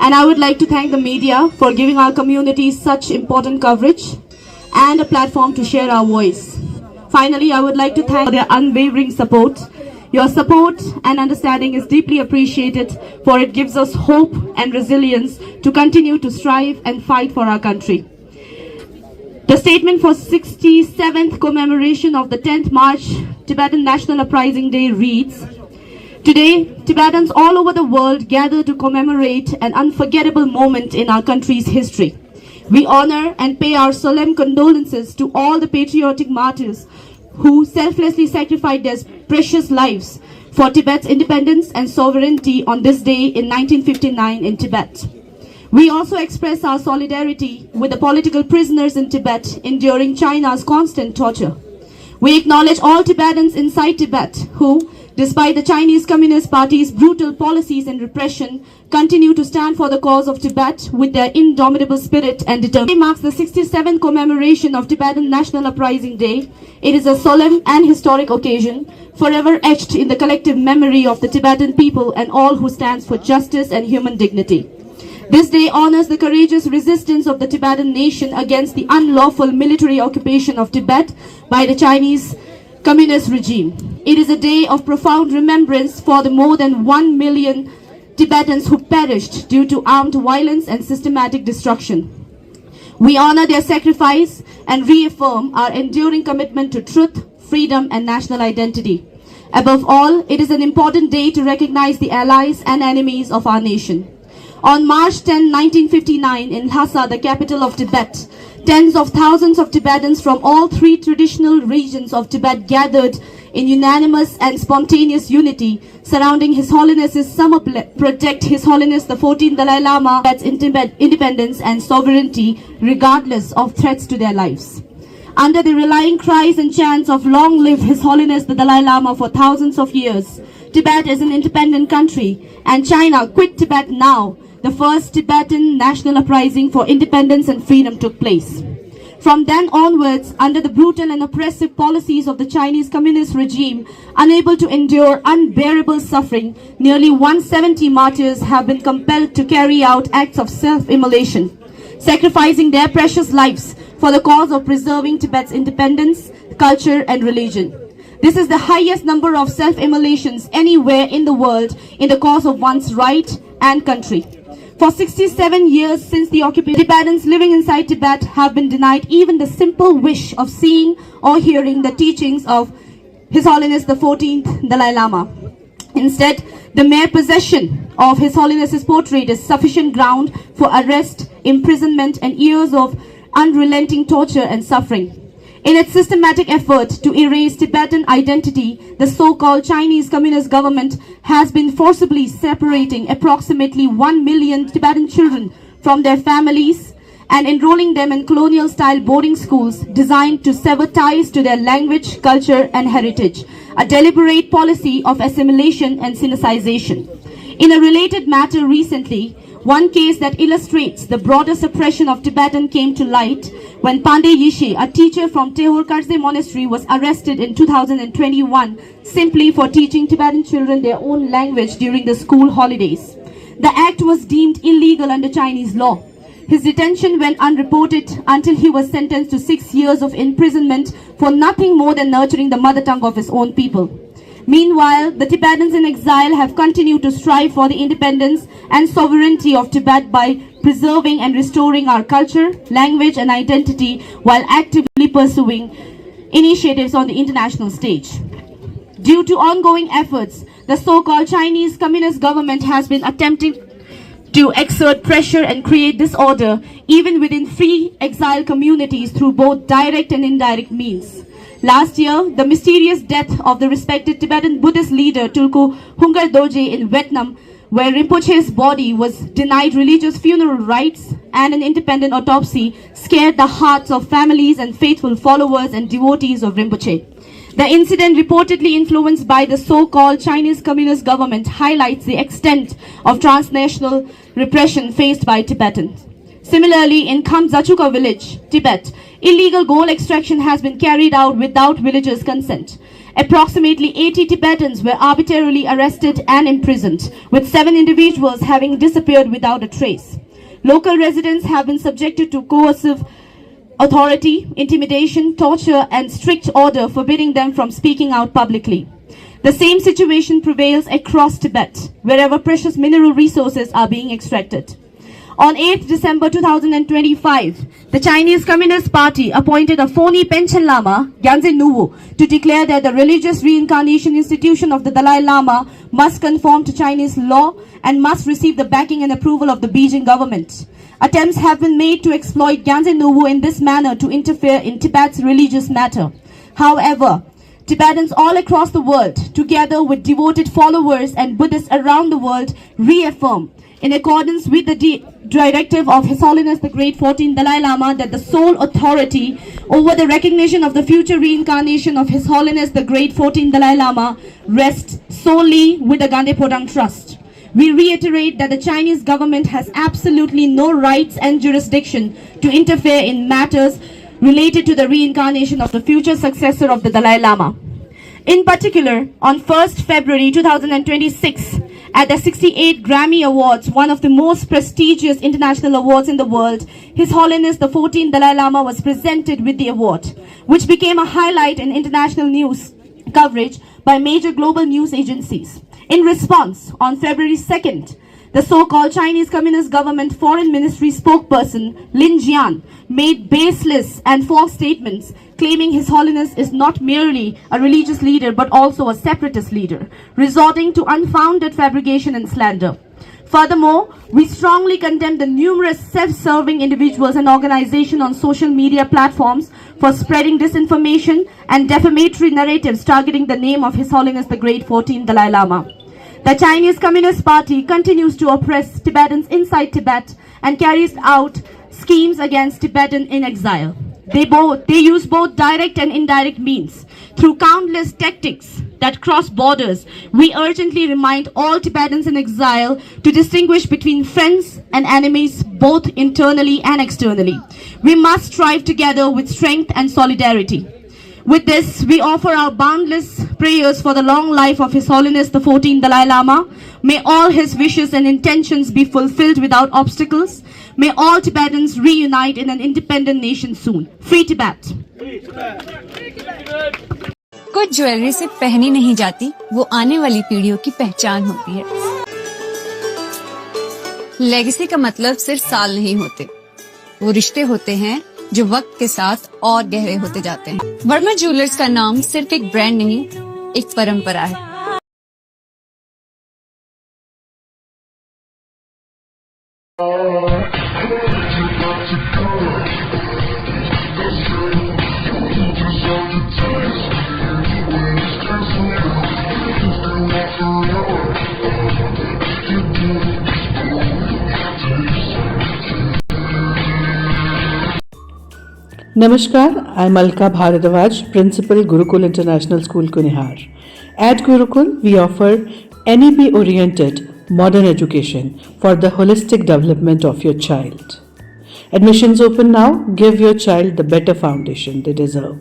And I would like to thank the media for giving our community such important coverage and a platform to share our voice. Finally, I would like to thank for their unwavering support. Your support and understanding is deeply appreciated, for it gives us hope and resilience to continue to strive and fight for our country. The statement for 67th commemoration of the 10th March Tibetan National Uprising Day reads, "Today, Tibetans all over the world gather to commemorate an unforgettable moment in our country's history. We honor and pay our solemn condolences to all the patriotic martyrs who selflessly sacrificed their precious lives for Tibet's independence and sovereignty on this day in 1959 in Tibet. We also express our solidarity with the political prisoners in Tibet enduring China's constant torture. We acknowledge all Tibetans inside Tibet who, despite the Chinese Communist Party's brutal policies and repression, continue to stand for the cause of Tibet with their indomitable spirit and determination." Today marks the 67th commemoration of Tibetan National Uprising Day. It is a solemn and historic occasion, forever etched in the collective memory of the Tibetan people and all who stands for justice and human dignity. This day honors the courageous resistance of the Tibetan nation against the unlawful military occupation of Tibet by the Chinese Communist regime. It is a day of profound remembrance for the more than 1 million Tibetans who perished due to armed violence and systematic destruction. We honor their sacrifice and reaffirm our enduring commitment to truth, freedom, and national identity. Above all, it is an important day to recognize the allies and enemies of our nation. On March 10, 1959, in Lhasa, the capital of Tibet, tens of thousands of Tibetans from all three traditional regions of Tibet gathered in unanimous and spontaneous unity surrounding His Holiness's summer protect His Holiness the 14th Dalai Lama, Tibet's independence and sovereignty regardless of threats to their lives. Under the rallying cries and chants of "Long live His Holiness the Dalai Lama" for thousands of years, Tibet is an independent country and China quit Tibet now. The first Tibetan national uprising for independence and freedom took place. From then onwards, under the brutal and oppressive policies of the Chinese Communist regime, unable to endure unbearable suffering, nearly 170 martyrs have been compelled to carry out acts of self-immolation, sacrificing their precious lives for the cause of preserving Tibet's independence, culture, and religion. This is the highest number of self-immolations anywhere in the world in the cause of one's right and country. For 67 years since the occupation, Tibetans living inside Tibet have been denied even the simple wish of seeing or hearing the teachings of His Holiness the 14th Dalai Lama. Instead, the mere possession of His Holiness's portrait is sufficient ground for arrest, imprisonment, and years of unrelenting torture and suffering. In its systematic effort to erase Tibetan identity, the so-called Chinese Communist government has been forcibly separating approximately 1 million Tibetan children from their families and enrolling them in colonial-style boarding schools designed to sever ties to their language, culture, and heritage, a deliberate policy of assimilation and sinicization. In a related matter recently, one case that illustrates the broader suppression of Tibetan came to light when Pandey Yishe, a teacher from Tehor Karze Monastery, was arrested in 2021 simply for teaching Tibetan children their own language during the school holidays. The act was deemed illegal under Chinese law. His detention went unreported until he was sentenced to 6 years of imprisonment for nothing more than nurturing the mother tongue of his own people. Meanwhile, the Tibetans in exile have continued to strive for the independence and sovereignty of Tibet by preserving and restoring our culture, language, and identity while actively pursuing initiatives on the international stage. Due to ongoing efforts, the so-called Chinese Communist government has been attempting to exert pressure and create disorder even within free exile communities through both direct and indirect means. Last year, the mysterious death of the respected Tibetan Buddhist leader Tulku Hungar Dorje in Vietnam, where Rinpoche's body was denied religious funeral rites and an independent autopsy, scared the hearts of families and faithful followers and devotees of Rinpoche. The incident, reportedly influenced by the so-called Chinese Communist government, highlights the extent of transnational repression faced by Tibetans. Similarly, in Khamzachuka village, Tibet, illegal gold extraction has been carried out without villagers' consent. Approximately 80 Tibetans were arbitrarily arrested and imprisoned, with 7 individuals having disappeared without a trace. Local residents have been subjected to coercive authority, intimidation, torture, and strict order forbidding them from speaking out publicly. The same situation prevails across Tibet, wherever precious mineral resources are being extracted. On 8th December 2025, the Chinese Communist Party appointed a phony Panchen Lama, Gyaltsen Nuwu, to declare that the religious reincarnation institution of the Dalai Lama must conform to Chinese law and must receive the backing and approval of the Beijing government. Attempts have been made to exploit Gyaltsen Nuwu in this manner to interfere in Tibet's religious matter. However, Tibetans all across the world, together with devoted followers and Buddhists around the world, reaffirm, in accordance with the directive of His Holiness the Great 14th Dalai Lama, that the sole authority over the recognition of the future reincarnation of His Holiness the Great 14th Dalai Lama rests solely with the Gande Podang Trust. We reiterate that the Chinese government has absolutely no rights and jurisdiction to interfere in matters related to the reincarnation of the future successor of the Dalai Lama. In particular, on 1st February 2026, at the 68 Grammy Awards, one of the most prestigious international awards in the world, His Holiness the 14th Dalai Lama was presented with the award, which became a highlight in international news coverage by major global news agencies. In response, on February 2nd, the so-called Chinese Communist Government Foreign Ministry spokesperson Lin Jian made baseless and false statements claiming His Holiness is not merely a religious leader but also a separatist leader, resorting to unfounded fabrication and slander. Furthermore, we strongly condemn the numerous self-serving individuals and organizations on social media platforms for spreading disinformation and defamatory narratives targeting the name of His Holiness the Great 14th Dalai Lama. The Chinese Communist Party continues to oppress Tibetans inside Tibet and carries out schemes against Tibetans in exile. They use both direct and indirect means. Through countless tactics that cross borders, we urgently remind all Tibetans in exile to distinguish between friends and enemies, both internally and externally. We must strive together with strength and solidarity. With this, we offer our boundless prayers for the long life of His Holiness the 14th Dalai Lama. May all his wishes and intentions be fulfilled without obstacles. May all Tibetans reunite in an independent nation soon. Free Tibet! कुछ jewellery सिर्फ पहनी नहीं जाती, वो आने वाली पीढ़ियों की पहचान होती है। लेगेसी का मतलब सिर्फ साल नहीं होते, वो रिश्ते होते हैं जो वक्त के साथ और गहरे होते जाते हैं। वर्मा ज्वेलर्स का नाम सिर्फ एक ब्रांड नहीं, एक परंपरा है। Namaskar, I am Alka Bharadwaj, Principal Gurukul International School, Kunihar. At Gurukul, we offer NEP-oriented modern education for the holistic development of your child. Admissions open now. Give your child the better foundation they deserve.